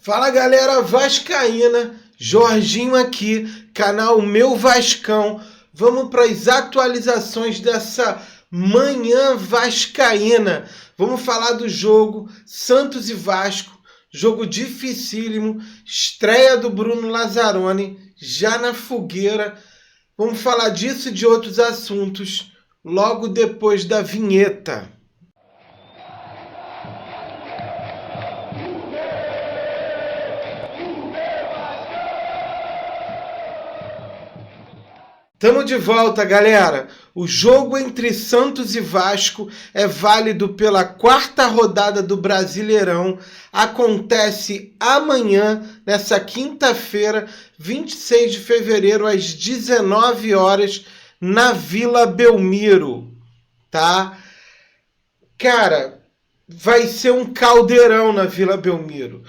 Fala galera vascaína, Jorginho aqui, canal Meu Vascão. Vamos para as atualizações dessa manhã vascaína. Vamos falar do jogo Santos e Vasco, jogo dificílimo, estreia do Bruno Lazzaroni, já na fogueira. Vamos falar disso e de outros assuntos logo depois da vinheta. Tamo de volta, galera. O jogo entre Santos e Vasco é válido pela quarta rodada do Brasileirão. Acontece amanhã, nessa quinta-feira, 26 de fevereiro, às 19 horas, na Vila Belmiro, tá? Cara, vai ser um caldeirão na Vila Belmiro.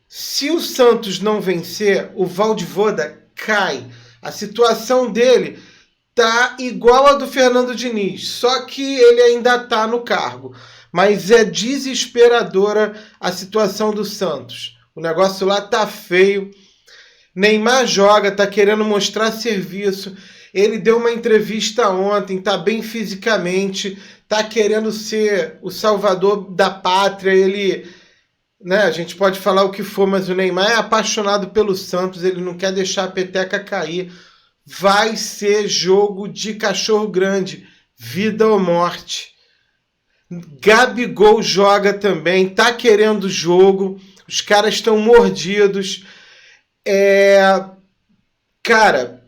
Se o Santos não vencer, o Vojvoda cai. A situação dele tá igual a do Fernando Diniz, só que ele ainda tá no cargo. Mas é desesperadora a situação do Santos. O negócio lá tá feio. Neymar joga, tá querendo mostrar serviço. Ele deu uma entrevista ontem, tá bem fisicamente, tá querendo ser o salvador da pátria. Ele, né, a gente pode falar o que for, mas o Neymar é apaixonado pelo Santos, ele não quer deixar a peteca cair. Vai ser jogo de cachorro grande, vida ou morte. Gabigol joga também, tá querendo jogo, os caras estão mordidos. Cara,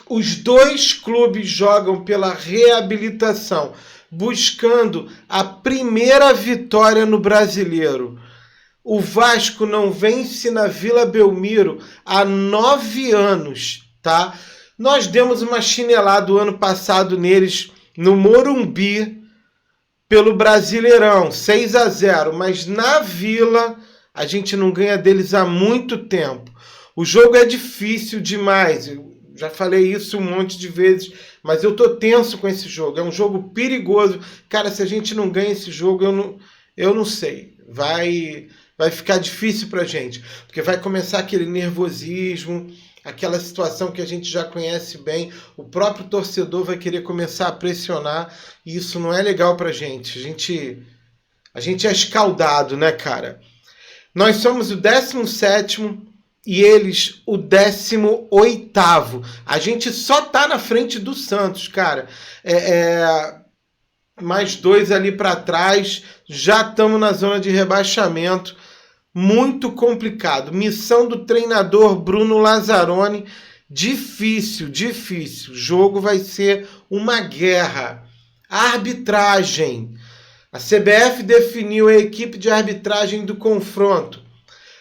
os dois clubes jogam pela reabilitação, buscando a primeira vitória no Brasileiro. O Vasco não vence na Vila Belmiro há 9 anos, tá? Nós demos uma chinelada o ano passado neles no Morumbi pelo Brasileirão, 6-0, mas na Vila a gente não ganha deles há muito tempo. O jogo é difícil demais, eu já falei isso um monte de vezes, mas eu tô tenso com esse jogo, é um jogo perigoso. Cara, se a gente não ganha esse jogo, eu não sei, vai ficar difícil pra gente, porque vai começar aquele nervosismo, aquela situação que a gente já conhece bem, o próprio torcedor vai querer começar a pressionar, e isso não é legal pra gente. A gente é escaldado, né, cara? Nós somos o 17º e eles o 18º. A gente só tá na frente do Santos, cara. Mais 2 ali para trás, já estamos na zona de rebaixamento. Muito complicado. Missão do treinador Bruno Lazzaroni, difícil. O jogo vai ser uma guerra. Arbitragem. A CBF definiu a equipe de arbitragem do confronto.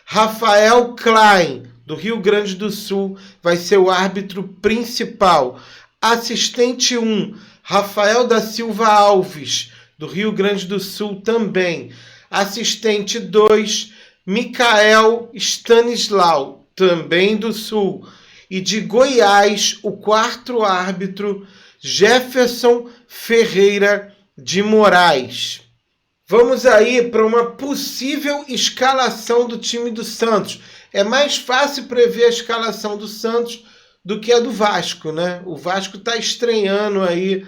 Rafael Klein, do Rio Grande do Sul, vai ser o árbitro principal. Assistente 1, Rafael da Silva Alves, do Rio Grande do Sul também. Assistente 2, Micael Stanislau, também do Sul. E de Goiás, o quarto árbitro, Jefferson Ferreira de Moraes. Vamos aí para uma possível escalação do time do Santos. É mais fácil prever a escalação do Santos do que a do Vasco, né? O Vasco está estreando aí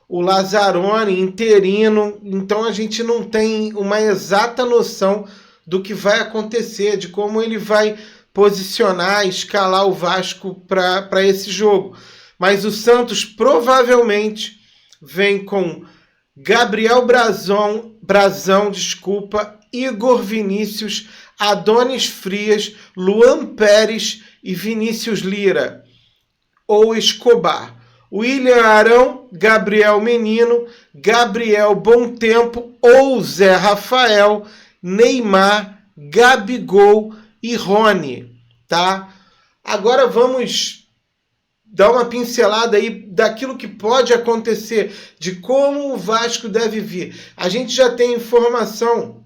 o Lazzaroni, interino, então a gente não tem uma exata noção do que vai acontecer, de como ele vai posicionar, escalar o Vasco para esse jogo. Mas o Santos provavelmente vem com Gabriel Brazão, Igor Vinícius, Adonis Frias, Luan Pérez e Vinícius Lira, ou Escobar. William Arão, Gabriel Menino, Gabriel Bom Tempo ou Zé Rafael, Neymar, Gabigol e Rony, tá? Agora vamos dar uma pincelada aí daquilo que pode acontecer, de como o Vasco deve vir. A gente já tem informação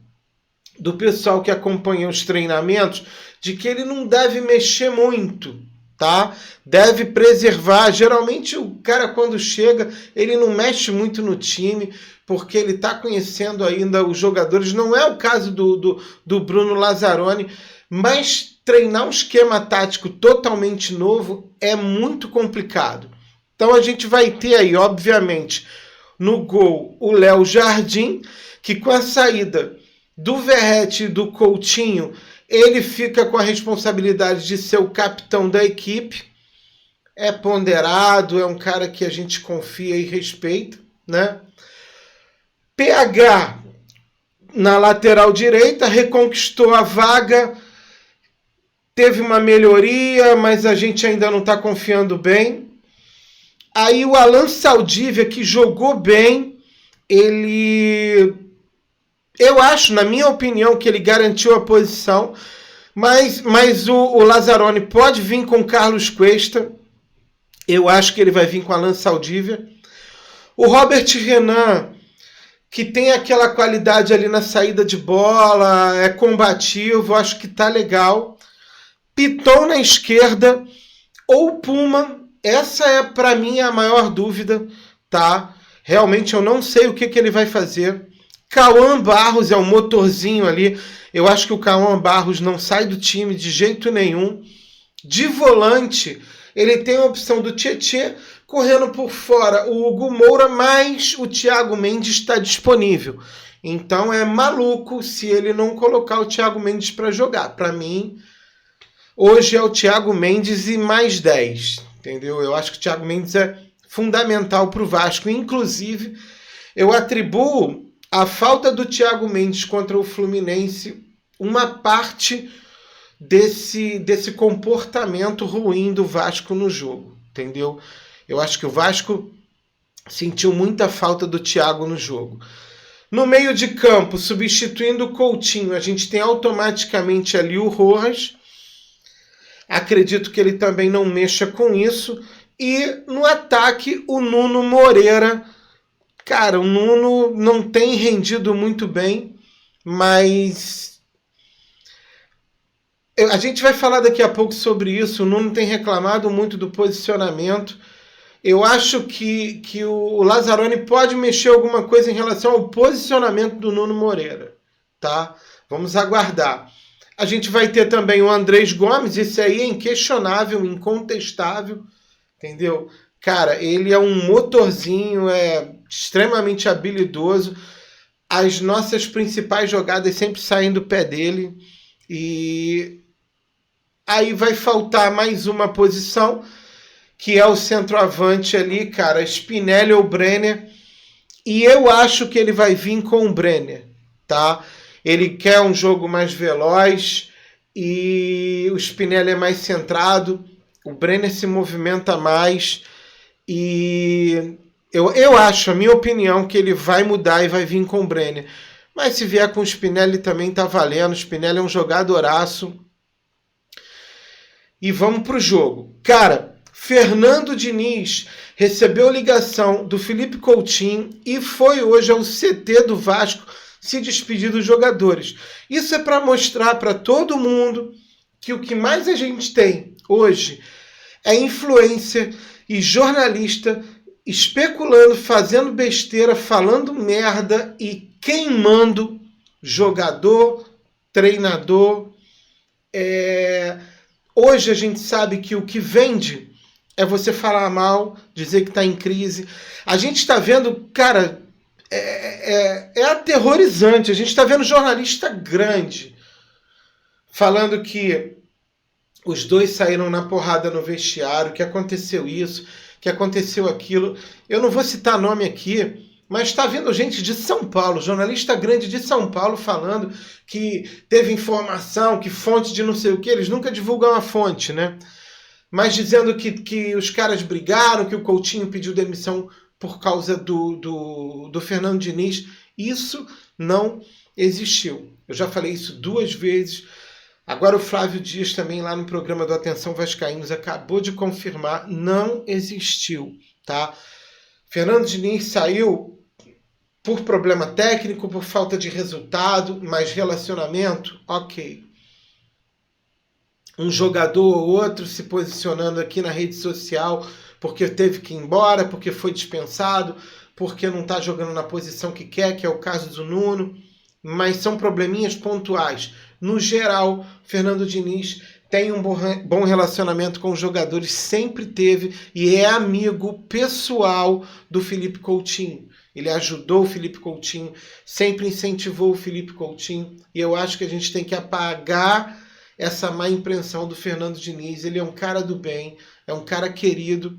do pessoal que acompanha os treinamentos de que ele não deve mexer muito, tá? Deve preservar. Geralmente o cara, quando chega, ele não mexe muito no time, porque ele está conhecendo ainda os jogadores. Não é o caso do Bruno Lazzaroni, Mas treinar um esquema tático totalmente novo é muito complicado. Então a gente vai ter aí, obviamente, no gol o Léo Jardim, que com a saída do Verratti e do Coutinho, ele fica com a responsabilidade de ser o capitão da equipe. É ponderado, é um cara que a gente confia e respeita, né? PH na lateral direita reconquistou a vaga, teve uma melhoria, mas a gente ainda não está confiando bem. Aí o Alan Saldívia, que jogou bem, eu acho, na minha opinião, que ele garantiu a posição, mas o Lazzaroni pode vir com Carlos Cuesta. Eu acho que ele vai vir com Alan Saldívia. O Robert Renan, que tem aquela qualidade ali na saída de bola, é combativo, acho que tá legal. Piton na esquerda ou Puma, essa é para mim a maior dúvida, tá? Realmente eu não sei o que ele vai fazer. Cauã Barros é um motorzinho ali. Eu acho que o Cauã Barros não sai do time de jeito nenhum. De volante, ele tem a opção do Tietê correndo por fora, o Hugo Moura, mas o Thiago Mendes está disponível. Então é maluco se ele não colocar o Thiago Mendes para jogar. Para mim, hoje é o Thiago Mendes e mais 10, entendeu? Eu acho que o Thiago Mendes é fundamental para o Vasco. Inclusive, eu atribuo a falta do Thiago Mendes contra o Fluminense uma parte desse comportamento ruim do Vasco no jogo, entendeu? Eu acho que o Vasco sentiu muita falta do Thiago no jogo. No meio de campo, substituindo o Coutinho, a gente tem automaticamente ali o Rojas. Acredito que ele também não mexa com isso. E no ataque, o Nuno Moreira. Cara, o Nuno não tem rendido muito bem, mas a gente vai falar daqui a pouco sobre isso. O Nuno tem reclamado muito do posicionamento. Eu acho que o Lazzaroni pode mexer alguma coisa em relação ao posicionamento do Nuno Moreira, tá? Vamos aguardar. A gente vai ter também o Andrés Gomes, esse aí é inquestionável, incontestável, entendeu? Cara, ele é um motorzinho, é extremamente habilidoso. As nossas principais jogadas sempre saem do pé dele. E aí vai faltar mais uma posição, que é o centroavante ali, cara, Spinelli ou Brenner. E eu acho que ele vai vir com o Brenner, tá? Ele quer um jogo mais veloz e o Spinelli é mais centrado. O Brenner se movimenta mais. E eu acho, a minha opinião, que ele vai mudar e vai vir com o Brenner. Mas se vier com o Spinelli também tá valendo. O Spinelli é um jogadoraço. E vamos pro jogo. Cara, Fernando Diniz recebeu ligação do Felipe Coutinho e foi hoje ao CT do Vasco se despedir dos jogadores. Isso é para mostrar para todo mundo que o que mais a gente tem hoje é influencer e jornalista especulando, fazendo besteira, falando merda e queimando jogador, treinador. Hoje a gente sabe que o que vende é você falar mal, dizer que está em crise. A gente está vendo, cara, é aterrorizante. A gente está vendo jornalista grande falando que os dois saíram na porrada no vestiário, que aconteceu isso, que aconteceu aquilo. Eu não vou citar nome aqui, mas está vendo gente de São Paulo, jornalista grande de São Paulo falando que teve informação, que fonte de não sei o que, eles nunca divulgam a fonte, né? Mas dizendo que os caras brigaram, que o Coutinho pediu demissão por causa do Fernando Diniz. Isso não existiu. Eu já falei isso 2 vezes. Agora o Flávio Dias também lá no programa do Atenção Vascaínos acabou de confirmar, não existiu, tá? Fernando Diniz saiu por problema técnico, por falta de resultado, mas relacionamento, ok. Um jogador ou outro se posicionando aqui na rede social porque teve que ir embora, porque foi dispensado, porque não está jogando na posição que quer, que é o caso do Nuno, mas são probleminhas pontuais. no geral, Fernando Diniz tem um bom relacionamento com os jogadores, sempre teve, e é amigo pessoal do Felipe Coutinho. Ele ajudou o Felipe Coutinho, sempre incentivou o Felipe Coutinho, e eu acho que a gente tem que apagar essa má impressão do Fernando Diniz. Ele é um cara do bem, é um cara querido,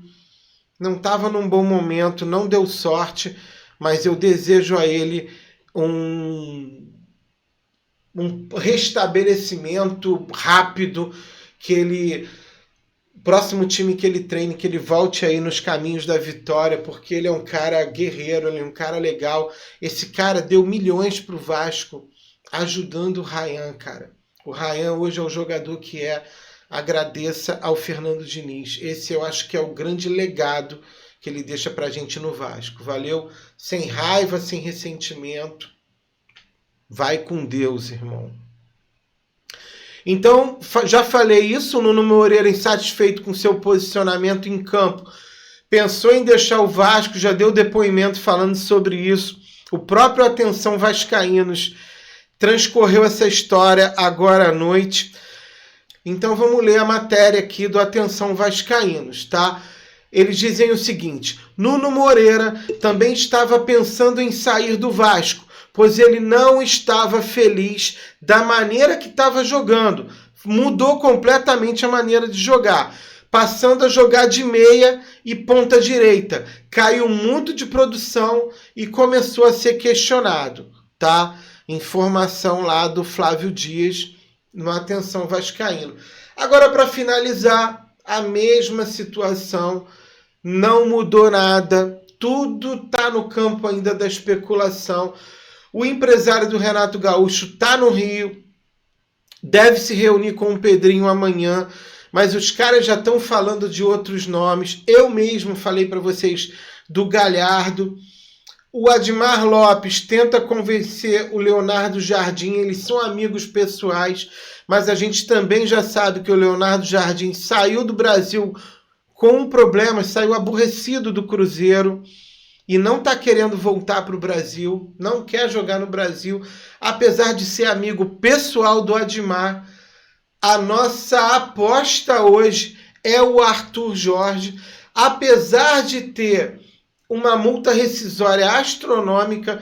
não estava num bom momento, não deu sorte, mas eu desejo a ele um restabelecimento rápido, que ele, próximo time que ele treine, que ele volte aí nos caminhos da vitória, porque ele é um cara guerreiro, ele é um cara legal. Esse cara deu milhões pro Vasco, ajudando o Ryan, cara. O Ryan hoje é o jogador que é. Agradeça ao Fernando Diniz. Esse eu acho que é o grande legado que ele deixa pra gente no Vasco. Valeu? Sem raiva, sem ressentimento. Vai com Deus, irmão. Então, já falei isso, o Nuno Moreira, insatisfeito com seu posicionamento em campo, pensou em deixar o Vasco, já deu depoimento falando sobre isso. O próprio Atenção Vascaínos transcorreu essa história agora à noite. Então vamos ler a matéria aqui do Atenção Vascaínos, tá? Eles dizem o seguinte: Nuno Moreira também estava pensando em sair do Vasco, pois ele não estava feliz da maneira que estava jogando. Mudou completamente a maneira de jogar, passando a jogar de meia e ponta direita. Caiu muito de produção e começou a ser questionado, tá? Informação lá do Flávio Dias no Atenção Vascaíno. Agora, para finalizar, a mesma situação, não mudou nada, tudo está no campo ainda da especulação. O empresário do Renato Gaúcho está no Rio, deve se reunir com o Pedrinho amanhã, mas os caras já estão falando de outros nomes. Eu mesmo falei para vocês do Galhardo. O Admar Lopes tenta convencer o Leonardo Jardim, eles são amigos pessoais, mas a gente também já sabe que o Leonardo Jardim saiu do Brasil com problemas, saiu aborrecido do Cruzeiro e não está querendo voltar para o Brasil, não quer jogar no Brasil, apesar de ser amigo pessoal do Admar. A nossa aposta hoje é o Arthur Jorge, apesar de ter uma multa rescisória astronômica,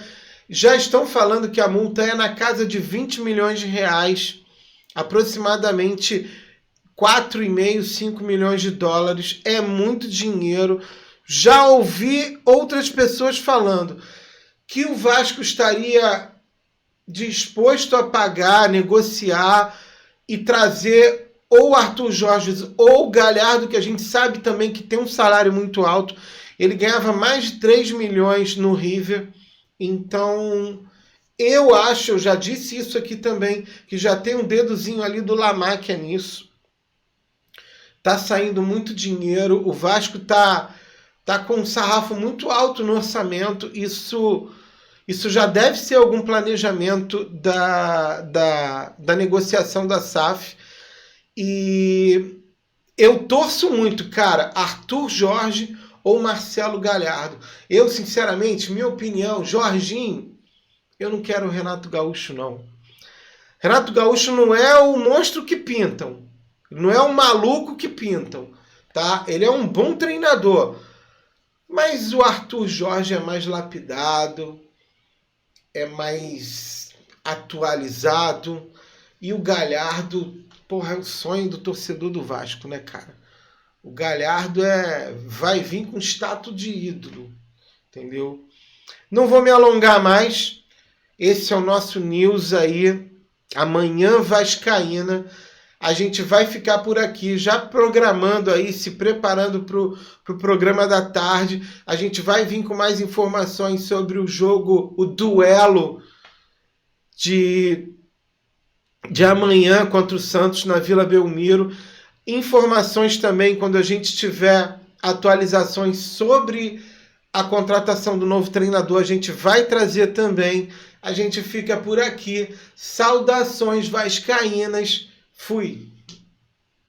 já estão falando que a multa é na casa de 20 milhões de reais, aproximadamente 4,5, 5 milhões de dólares, é muito dinheiro. Já ouvi outras pessoas falando que o Vasco estaria disposto a pagar, negociar e trazer ou o Arthur Jorge ou o Galhardo, que a gente sabe também que tem um salário muito alto. Ele ganhava mais de 3 milhões no River. Então, eu acho, eu já disse isso aqui também, que já tem um dedozinho ali do Lamáquia nisso. Tá saindo muito dinheiro. O Vasco tá com um sarrafo muito alto no orçamento. Isso já deve ser algum planejamento da negociação da SAF. E eu torço muito, cara, Arthur Jorge ou Marcelo Galhardo. Eu, sinceramente, minha opinião, Jorginho, eu não quero o Renato Gaúcho, não. Renato Gaúcho não é o monstro que pintam. Não é o maluco que pintam, tá? Ele é um bom treinador. Mas o Arthur Jorge é mais lapidado, é mais atualizado. E o Galhardo, porra, é o sonho do torcedor do Vasco, né, cara? O Galhardo vai vir com status de ídolo, entendeu? Não vou me alongar mais. Esse é o nosso news aí. Amanhã Vascaína. A gente vai ficar por aqui, já programando aí, se preparando para o programa da tarde. A gente vai vir com mais informações sobre o jogo, o duelo de amanhã contra o Santos na Vila Belmiro. Informações também quando a gente tiver atualizações sobre a contratação do novo treinador, a gente vai trazer também. A gente fica por aqui. Saudações vascaínas. Fui.